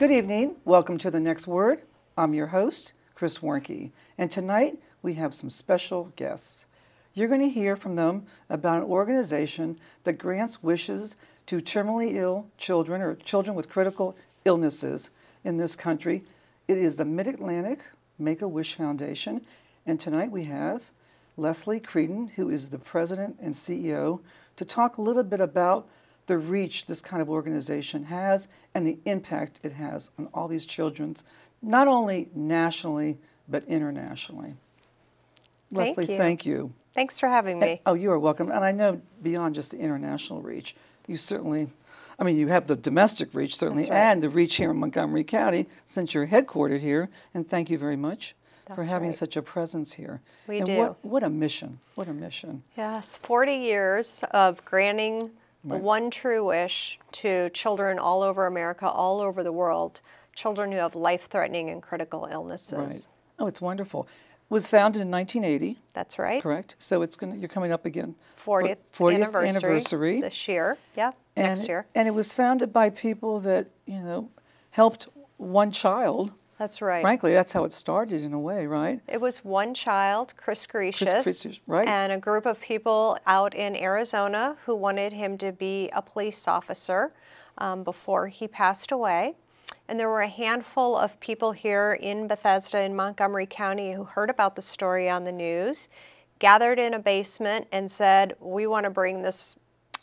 Good evening. Welcome to The Next Word. I'm your host, Khris Kardashian, and tonight we have some special guests. You're going to hear from them about an organization that grants wishes to terminally ill children or children with critical illnesses in this country. It is the Mid-Atlantic Make-A-Wish Foundation, and tonight we have Lesli Creedon, who is the president and CEO, to talk a little bit about the reach this kind of organization has and the impact it has on all these children, not only nationally, but internationally. Lesli, thank you. Thanks for having me. Oh, you are welcome. And I know beyond just the international reach, you certainly, I mean, you have the domestic reach, certainly, and the reach here in Montgomery County, since you're headquartered here. And thank you very much for having such a presence here. We and do. What a mission. What a mission. Yes, 40 years of granting the one true wish to children all over America, all over the world, children who have life-threatening and critical illnesses. Right. Oh, it's wonderful. It was founded in 1980. That's right. Correct. So it's you're coming up again. 40th anniversary this year. Yeah, next year. And it was founded by people that, helped one child. That's right. Frankly, that's how it started in a way, right? It was one child, Khris Kardashian, right. And a group of people out in Arizona who wanted him to be a police officer before he passed away. And there were a handful of people here in Bethesda in Montgomery County who heard about the story on the news, gathered in a basement and said, we want to bring this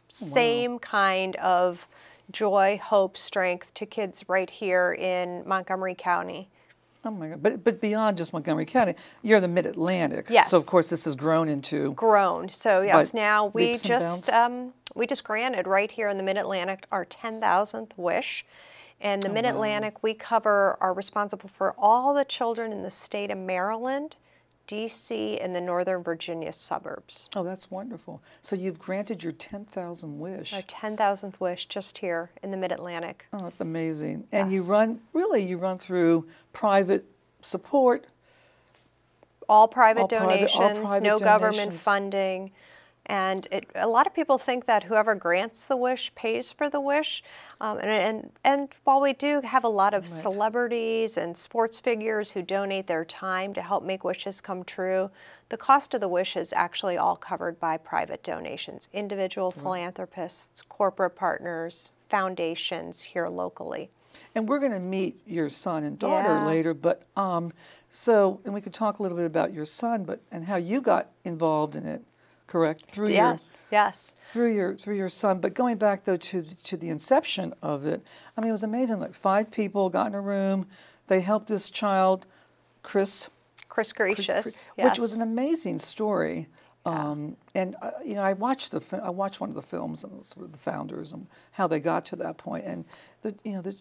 same kind of joy, hope, strength to kids right here in Montgomery County. Oh my God! But beyond just Montgomery County, you're the Mid-Atlantic. Yes. So of course this has grown into So yes, now we just granted right here in the Mid-Atlantic our 10,000th wish. And the Mid-Atlantic, we are responsible for all the children in the state of Maryland, D.C., and the Northern Virginia suburbs. Oh, that's wonderful. So you've granted your 10,000th wish. Our 10,000th wish just here in the Mid-Atlantic. Oh, that's amazing. And you run through private support. All private donations, no government funding. And a lot of people think that whoever grants the wish pays for the wish. And while we do have a lot of celebrities and sports figures who donate their time to help make wishes come true, the cost of the wish is actually all covered by private donations, individual philanthropists, corporate partners, foundations here locally. And we're going to meet your son and daughter later, but and we could talk a little bit about your son, and how you got involved in it. Correct. Through your son. But going back though to the inception of it, I mean, it was amazing. Like 5 people got in a room. They helped this child, Khris Kardashian, which was an amazing story. And I watched one of the films on sort of the founders and how they got to that point, and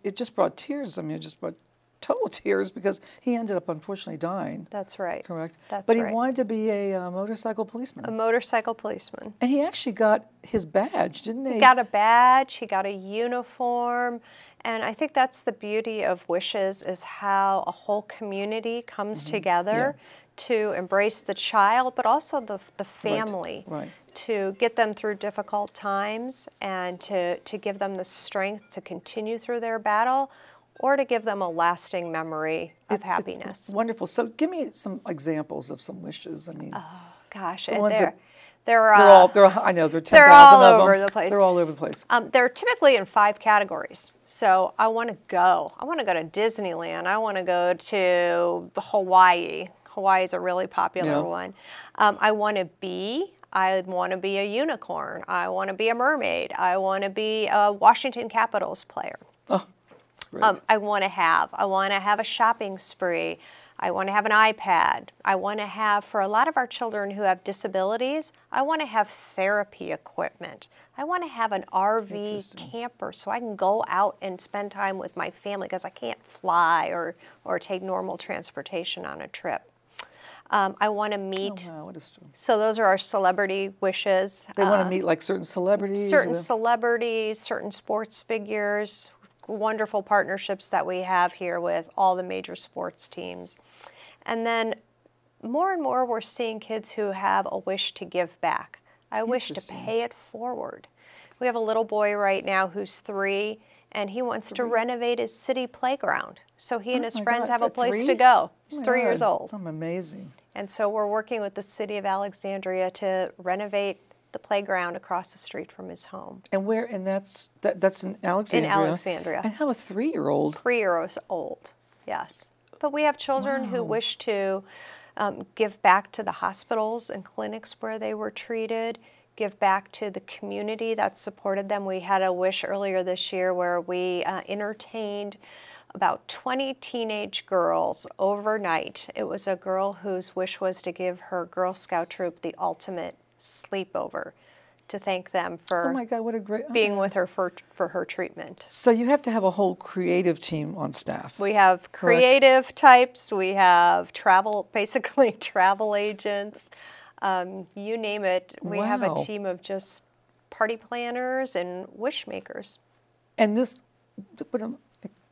it just brought tears. I mean, it just brought total tears because he ended up unfortunately dying. That's right. Correct. But he wanted to be a motorcycle policeman. A motorcycle policeman. And he actually got his badge, didn't he? He got a badge, he got a uniform, and I think that's the beauty of wishes, is how a whole community comes together to embrace the child, but also the family. Right. To get them through difficult times and to give them the strength to continue through their battle, or to give them a lasting memory of happiness. It's wonderful. So give me some examples of some wishes. I mean, oh gosh, they're all, I know, there are 10,000 of them. They're all over the place. They're all over the place. They're typically in 5 categories. So I want to go to Disneyland. I want to go to Hawaii. Hawaii is a really popular one. I want to be a unicorn. I want to be a mermaid. I want to be a Washington Capitals player. Oh. I want to have a shopping spree. I want to have an iPad. I want to have, for a lot of our children who have disabilities, I want to have therapy equipment. I want to have an RV camper so I can go out and spend time with my family because I can't fly or take normal transportation on a trip. I want to meet. Oh, wow, what a story. So those are our celebrity wishes. They want to meet like certain celebrities? Certain celebrities, certain sports figures. Wonderful partnerships that we have here with all the major sports teams. And then more and more we're seeing kids who have a wish to give back. I wish to pay it forward. We have a little boy right now who's 3, and he wants to renovate his city playground so he and his friends God, have a place three? to go. He's Oh my 3 years God. old. Amazing. And so we're working with the city of Alexandria to renovate the playground across the street from his home. And where? And that's in Alexandria. In Alexandria. And how a 3-year-old? 3 years old, yes. But we have children who wish to give back to the hospitals and clinics where they were treated, give back to the community that supported them. We had a wish earlier this year where we entertained about 20 teenage girls overnight. It was a girl whose wish was to give her Girl Scout troop the ultimate sleepover to thank them for Oh my God, what a great being with her for her treatment. So you have to have a whole creative team on staff. We have creative types, we have basically travel agents, you name it. We have a team of just party planners and wish makers. And this, what a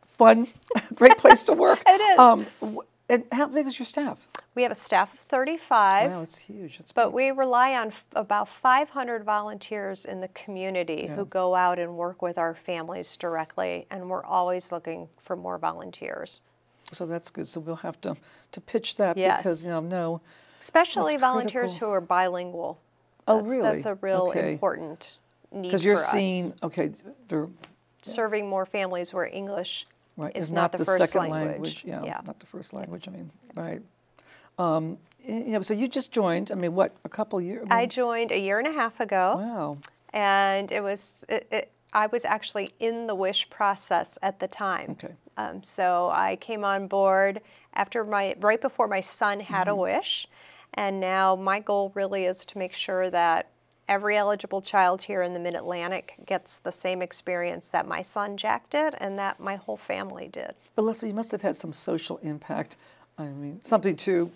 fun, great place to work. It is. And how big is your staff? We have a staff of 35. Wow, it's huge. But we rely on about 500 volunteers in the community who go out and work with our families directly, and we're always looking for more volunteers. So that's good. So we'll have to pitch that because, no. Especially volunteers who are bilingual. Oh, really? That's a real important need for us. Because you're seeing, they're serving more families where English is not the first second language. Yeah, not the first language. I mean, right. So you just joined. I mean, what, a couple years? I joined a year and a half ago. Wow. And I was actually in the wish process at the time. Okay. So I came on board right before my son had a wish, and now my goal really is to make sure that every eligible child here in the Mid-Atlantic gets the same experience that my son Jack did and that my whole family did. But Lesli, you must have had some social impact. I mean, something to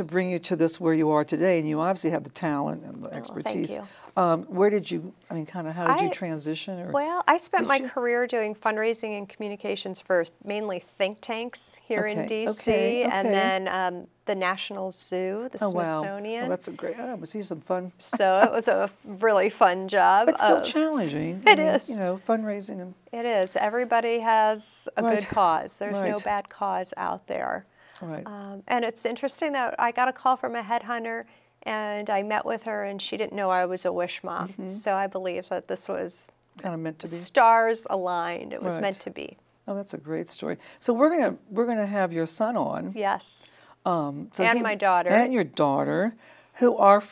bring you to this where you are today, and you obviously have the talent and the expertise. Thank you. Where did you, how did you transition? Well, I spent my career doing fundraising and communications for mainly think tanks here in D.C. And then the National Zoo, the Smithsonian. Wow. Oh, that's a great, I was some fun. So it was a really fun job. But still challenging. It is. Fundraising. It is. Everybody has a good cause. There's no bad cause out there. Right. And it's interesting that I got a call from a headhunter, and I met with her, and she didn't know I was a wish mom. So I believe that this was kind of meant to be. Stars aligned. It was meant to be. Oh, that's a great story. So we're gonna have your son on. Yes. And my daughter. And your daughter, who are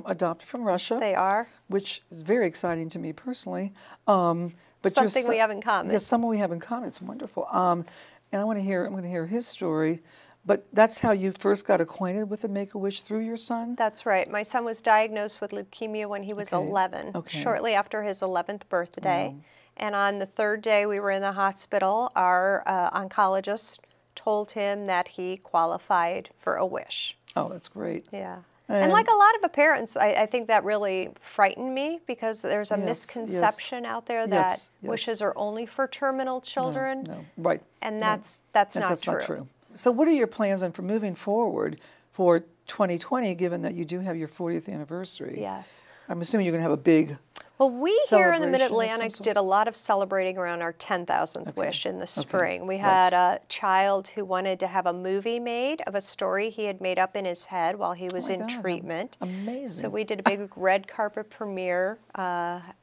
adopted from Russia. They are. Which is very exciting to me personally. But something we have in common. Yes, something we have in common. It's wonderful. And I'm going to hear his story. But that's how you first got acquainted with the Make-A-Wish, through your son? That's right. My son was diagnosed with leukemia when he was 11, shortly after his 11th birthday. Wow. And on the 3rd day we were in the hospital, our oncologist told him that he qualified for a wish. Oh, that's great. Yeah. And like a lot of parents, I think that really frightened me, because there's a misconception out there that wishes are only for terminal children. No, right. And that's not true. So what are your plans for moving forward for 2020, given that you do have your 40th anniversary? Yes. I'm assuming you're going to have a big Well, we here in the Mid-Atlantic did a lot of celebrating around our 10,000th wish in the spring. We had a child who wanted to have a movie made of a story he had made up in his head while he was in treatment. Amazing. So we did a big red carpet premiere at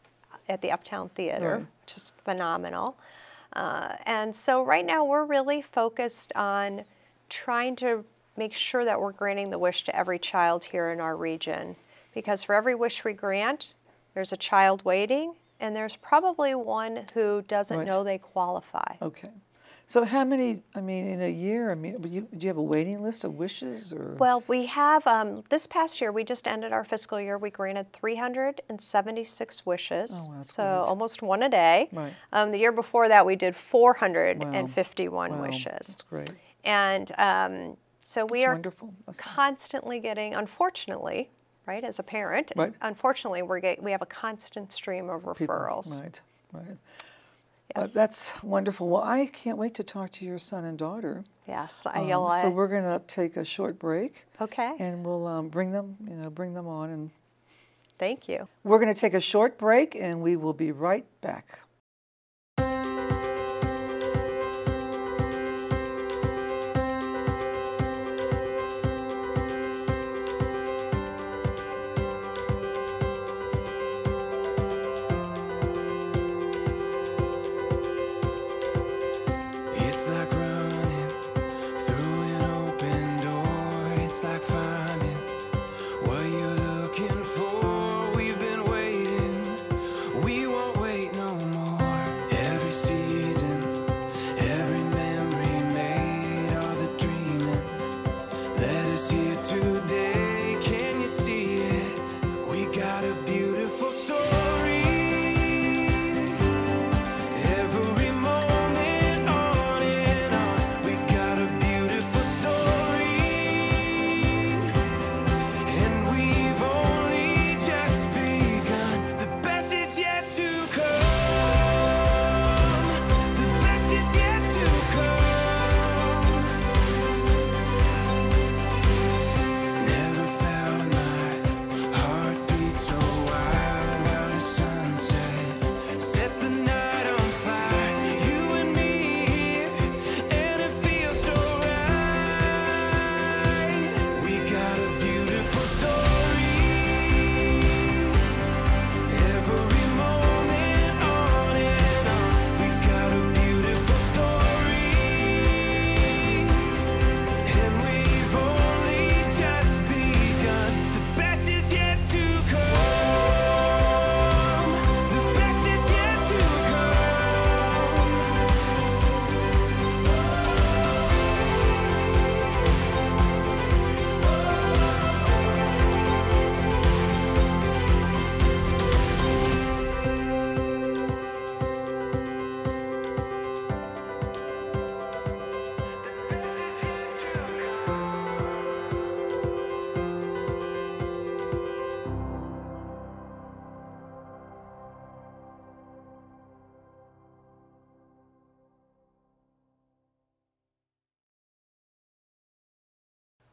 the Uptown Theater, which is phenomenal. And so right now we're really focused on trying to make sure that we're granting the wish to every child here in our region. Because for every wish we grant, there's a child waiting, and there's probably one who doesn't know they qualify. Okay. So how many, in a year, do you have a waiting list of wishes? Or? Well, we have, this past year, we just ended our fiscal year, we granted 376 wishes. Oh, wow, that's great. Almost one a day. Right. The year before that, we did 451 wishes. That's great. And so we are constantly getting, unfortunately, as a parent, unfortunately, we have a constant stream of referrals. Right. Yes. That's wonderful. Well, I can't wait to talk to your son and daughter. Yes, so we're going to take a short break. Okay. And we'll bring them on. And thank you. We're going to take a short break, and we will be right back. it's like finding what you're looking for. We've been waiting, we won't wait no more. Every season, every memory made, all the dreaming led us here today. Can you see it? We got a beautiful story. Every moment on and on. We got a beautiful story. And we've only just begun. The best is yet to come. The best is yet to come. Never felt my heart beat so wild while the sunset sets the night on fire. You and me here, and it feels so right. We got a beautiful story. Every moment on and on. We got a beautiful story. And we've only just begun. The best is yet to come. The best is yet to come.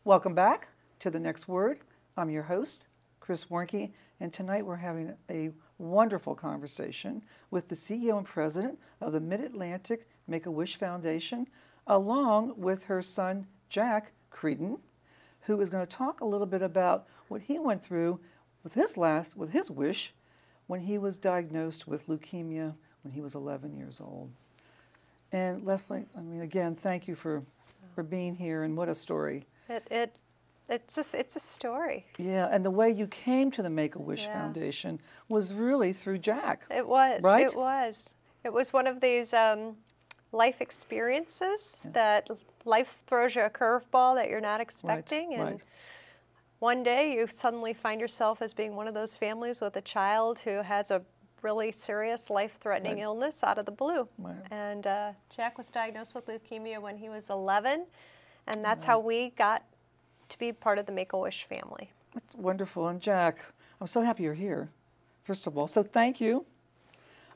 Welcome back to The Next Word. I'm your host, Khris Kardashian, and tonight we're having a wonderful conversation with the CEO and president of the Mid-Atlantic Make-A-Wish Foundation, along with her son, Jack Creedon, who is going to talk a little bit about what he went through with his wish when he was diagnosed with leukemia when he was 11 years old. And Lesli, I mean, again, thank you for being here, and what a story. It's a story. Yeah, and the way you came to the Make-A-Wish Foundation was really through Jack. It was. Right? It was. It was one of these life experiences that life throws you a curveball that you're not expecting. And one day you suddenly find yourself as being one of those families with a child who has a really serious life-threatening illness out of the blue. And Jack was diagnosed with leukemia when he was 11. And that's how we got to be part of the Make-A-Wish family. That's wonderful. And Jack, I'm so happy you're here, first of all. So thank you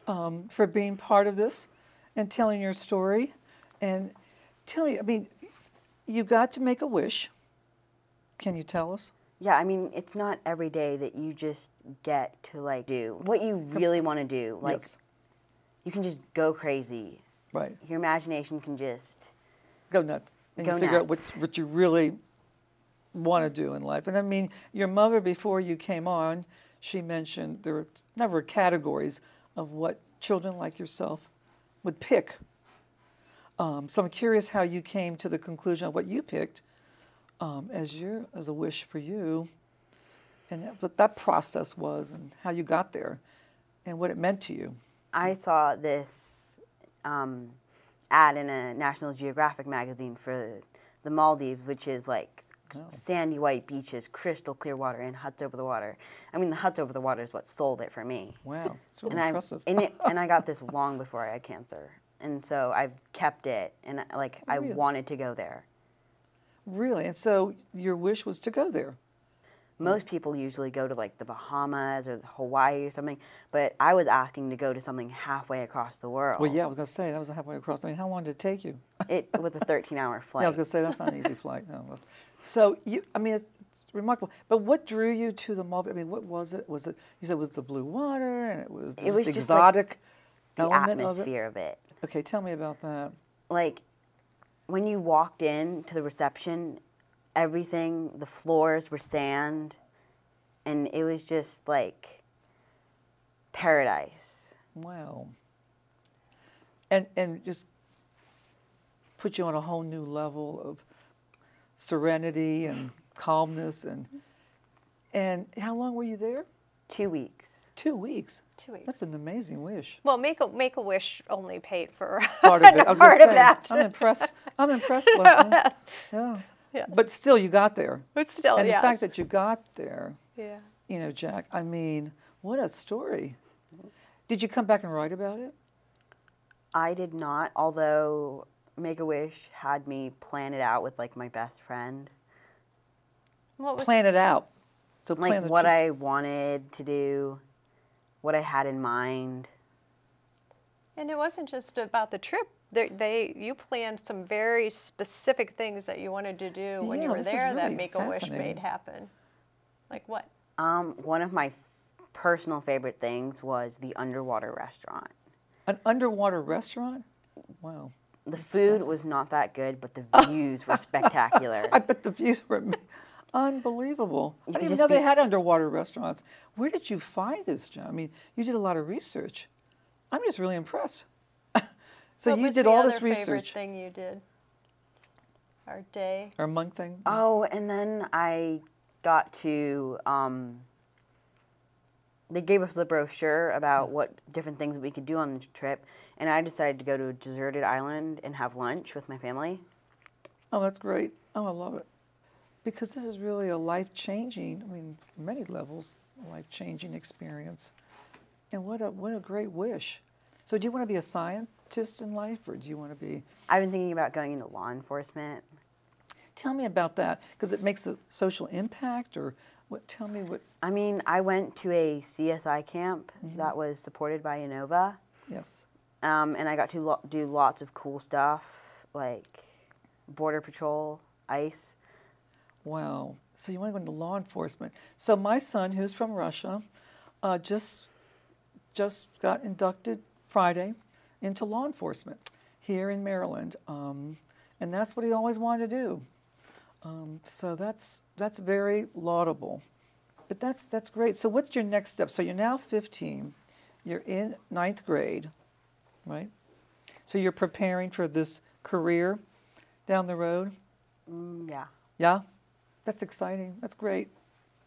for being part of this and telling your story. And tell me, I mean, you got to make a wish. Can you tell us? Yeah, I mean, it's not every day that you just get to, like, do what you really want to do. Like, you can just go crazy. Right. Your imagination can just go nuts. And you figure out what you really want to do in life. And I mean, your mother, before you came on, she mentioned there were never categories of what children like yourself would pick. So I'm curious how you came to the conclusion of what you picked as a wish for you, and what that process was, and how you got there, and what it meant to you. I saw this ad in a National Geographic magazine for the Maldives, which is like sandy white beaches, crystal clear water, and huts over the water. I mean, the huts over the water is what sold it for me. Wow, it's really impressive. And I got this long before I had cancer, and so I've kept it, and I wanted to go there. Really? And so your wish was to go there? Most people usually go to like the Bahamas or Hawaii or something, but I was asking to go to something halfway across the world. Well, yeah, I was going to say, that was halfway across. I mean, how long did it take you? It was a 13-hour flight. Yeah, I was going to say, that's not an easy flight. No. So, I mean, it's remarkable. But what drew you to the Maldives? I mean, what was it? Was it, you said it was the blue water, and it was just the exotic element the atmosphere of it? Okay, tell me about that. Like, when you walked in to the reception, everything, the floors were sand, and it was just like paradise. Wow. And just put you on a whole new level of serenity and calmness and how long were you there? 2 weeks. 2 weeks. 2 weeks. That's an amazing wish. Well, Make-A-Wish only paid for part of it. I was part gonna of say, that. I'm impressed. I'm impressed, Leslie. Yeah. Yes. But still, you got there. But still, and yes. the fact that you got there, Yeah. you know, Jack, I mean, what a story. Did you come back and write about it? I did not, although Make-A-Wish had me plan it out with like my best friend. What was Plan it out. So Like plan the what trip. I wanted to do, what I had in mind. And it wasn't just about the trip. You planned some very specific things that you wanted to do when you Yeah, were this is there that really Make-A-Wish fascinating. made happen. Like what? One of my personal favorite things was the underwater restaurant. An underwater restaurant? Wow. The food was not that good, but the views were spectacular. I bet the views were unbelievable. I You didn't could even just know they be- had underwater restaurants. Where did you find this, John? I mean, you did a lot of research. I'm just really impressed. So What you was did the all other this favorite research. thing you did? Our day. Our monk thing? Oh, and then I got to, they gave us a brochure about what different things we could do on the trip, and I decided to go to a deserted island and have lunch with my family. Oh, that's great. Oh, I love it. Because this is really a life-changing, I mean, many levels, a life-changing experience. And what a great wish. So do you want to be a scientist in life, or do you want to be... I've been thinking about going into law enforcement. Tell me about that, because it makes a social impact, or what? Tell me what... I mean, I went to a CSI camp Mm-hmm. that was supported by Innova, Yes. and I got to do lots of cool stuff, like border patrol, ICE. Wow. So you want to go into law enforcement. So my son, who's from Russia, just got inducted Friday into law enforcement here in Maryland, and that's what he always wanted to do. So that's very laudable. But that's great. So what's your next step? So you're now 15. You're in 9th grade, right? So you're preparing for this career down the road? Yeah. Yeah? That's exciting. That's great.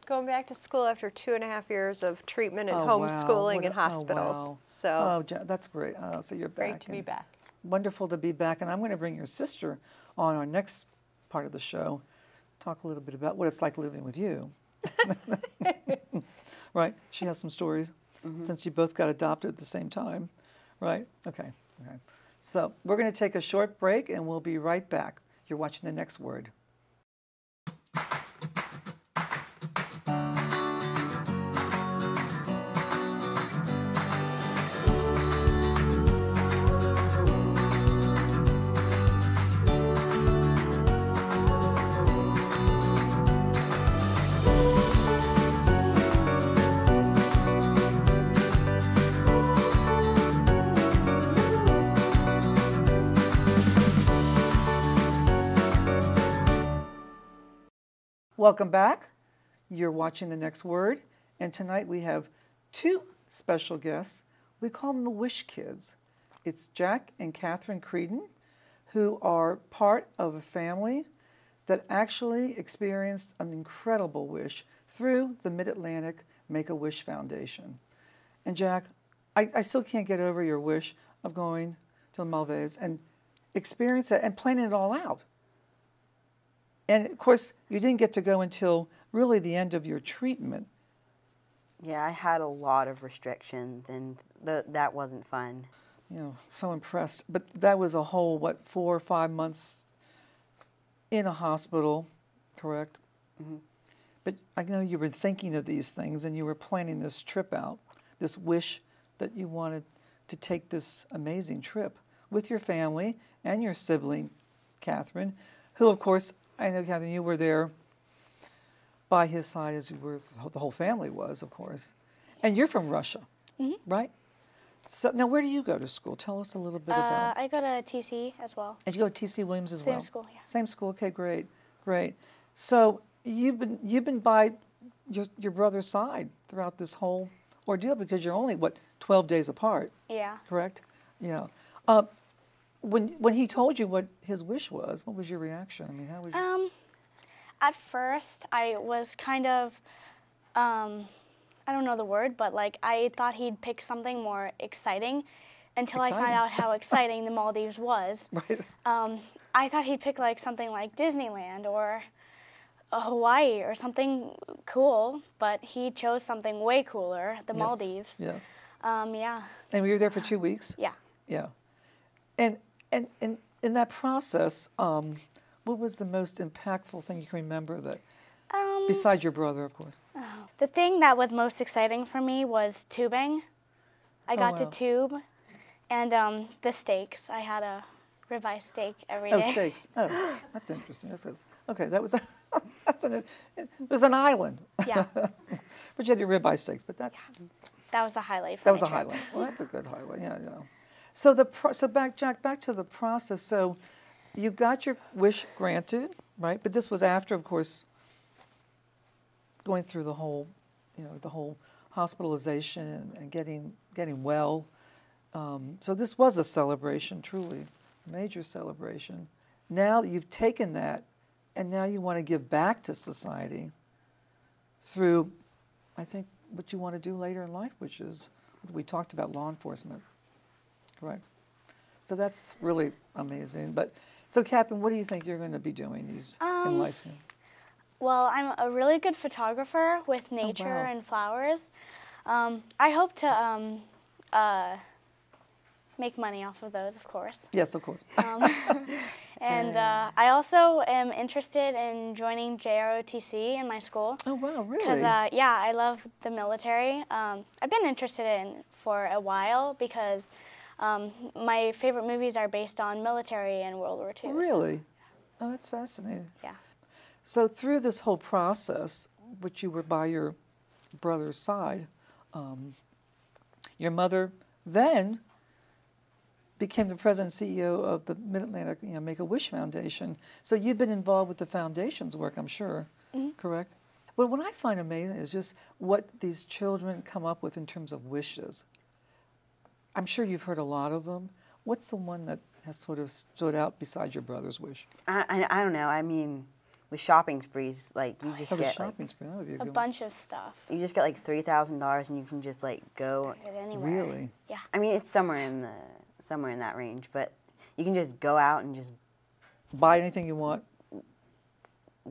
Going back to school after 2.5 years of treatment and Oh, wow. homeschooling What in a- hospitals. Oh, wow. So That's great. Oh, so you're back. great to be and back. Wonderful to be back. And I'm going to bring your sister on our next part of the show. Talk a little bit about what it's like living with you. Right? She has some stories since you both got adopted at the same time. Right? Okay. So we're going to take a short break and we'll be right back. You're watching The Next Word. Welcome back. You're watching The Next Word, and tonight we have two special guests. We call them the Wish Kids. It's Jack and Catherine Creedon, who are part of a family that actually experienced an incredible wish through the Mid-Atlantic Make-A-Wish Foundation. And Jack, I still can't get over your wish of going to the Maldives and experience it and planning it all out. And of course, you didn't get to go until really the end of your treatment. Yeah, I had a lot of restrictions, and that wasn't fun. You know, so impressed. But that was a whole, 4 or 5 months in a hospital, correct? Mm-hmm. But I know you were thinking of these things, and you were planning this trip out, this wish that you wanted to take this amazing trip with your family and your sibling, Catherine, who, of course, I know, Catherine, you were there by his side as you were, the whole family was, of course. And you're from Russia, right? So now where do you go to school? Tell us a little bit about it. I go to TC as well. And you go to TC Williams as well? Same school, yeah. Same school, okay, great. So you've been by your brother's side throughout this whole ordeal because you're only, 12 days apart, Yeah. correct? Yeah. When he told you what his wish was, what was your reaction? I mean, how was you? At first, I was kind of, I don't know the word, but like I thought he'd pick something more exciting until I found out how exciting the Maldives was. Right. I thought he'd pick like something like Disneyland or Hawaii or something cool, but he chose something way cooler, the Maldives. Yes. Yeah. And we were there for 2 weeks? Yeah. Yeah. And in that process, what was the most impactful thing you can remember that, besides your brother, of course? The thing that was most exciting for me was tubing. I got to tube, and the steaks. I had a ribeye steak every day. Oh, steaks. Oh, that's interesting. That's good. Okay, that was it was an island. Yeah. But you had your ribeye steaks. But that's that was the highlight. That was a highlight. Well, that's a good highlight. Yeah, yeah. So back to the process. So you got your wish granted, right? But this was after, of course, going through the whole, the whole hospitalization and getting well. So this was a celebration, truly, a major celebration. Now you've taken that, and now you want to give back to society through, I think, what you want to do later in life, which is, we talked about law enforcement, correct? So that's really amazing. But so, Catherine, what do you think you're going to be doing in life? Well, I'm a really good photographer with nature and flowers. I hope to make money off of those, of course. Yes, of course. And I also am interested in joining JROTC in my school. Oh, wow, really? Because, yeah, I love the military. I've been interested in for a while because my favorite movies are based on military and World War II. Really? Oh, that's fascinating. Yeah. So through this whole process, which you were by your brother's side, your mother then became the president and CEO of the Mid-Atlantic Make-A-Wish Foundation. So you've been involved with the foundation's work, I'm sure, correct? But what I find amazing is just what these children come up with in terms of wishes. I'm sure you've heard a lot of them. What's the one that has sort of stood out besides your brother's wish? I don't know. I mean, the shopping sprees, like you just get shopping spree. That would be a good bunch of stuff. You just get like $3,000 and you can just like go. Get anywhere. Really? Yeah. I mean, it's somewhere in that range, but you can just go out and just buy anything you want.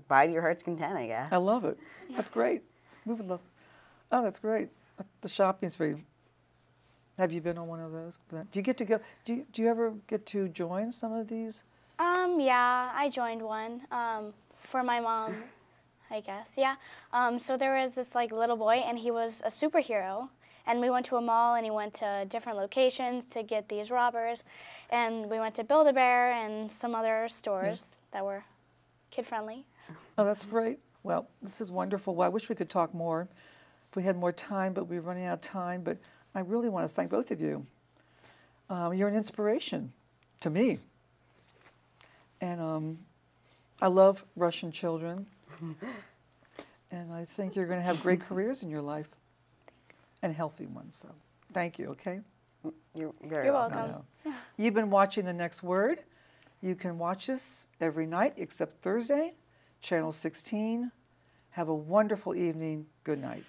Buy to your heart's content, I guess. I love it. That's great. We would love. Oh, that's great. The shopping spree. Have you been on one of those? Do you get to go? Do you ever get to join some of these? Yeah, I joined one for my mom, I guess. Yeah. So there was this like little boy, and he was a superhero. And we went to a mall, and he went to different locations to get these robbers. And we went to Build-A-Bear and some other stores that were kid-friendly. Oh, that's great. Well, this is wonderful. Well, I wish we could talk more if we had more time, but we're running out of time. But I really want to thank both of you. You're an inspiration to me. And I love Russian children. And I think you're going to have great careers in your life. And healthy ones. So thank you, okay? You're very You're welcome. welcome. You've been watching The Next Word. You can watch us every night except Thursday, Channel 16. Have a wonderful evening. Good night.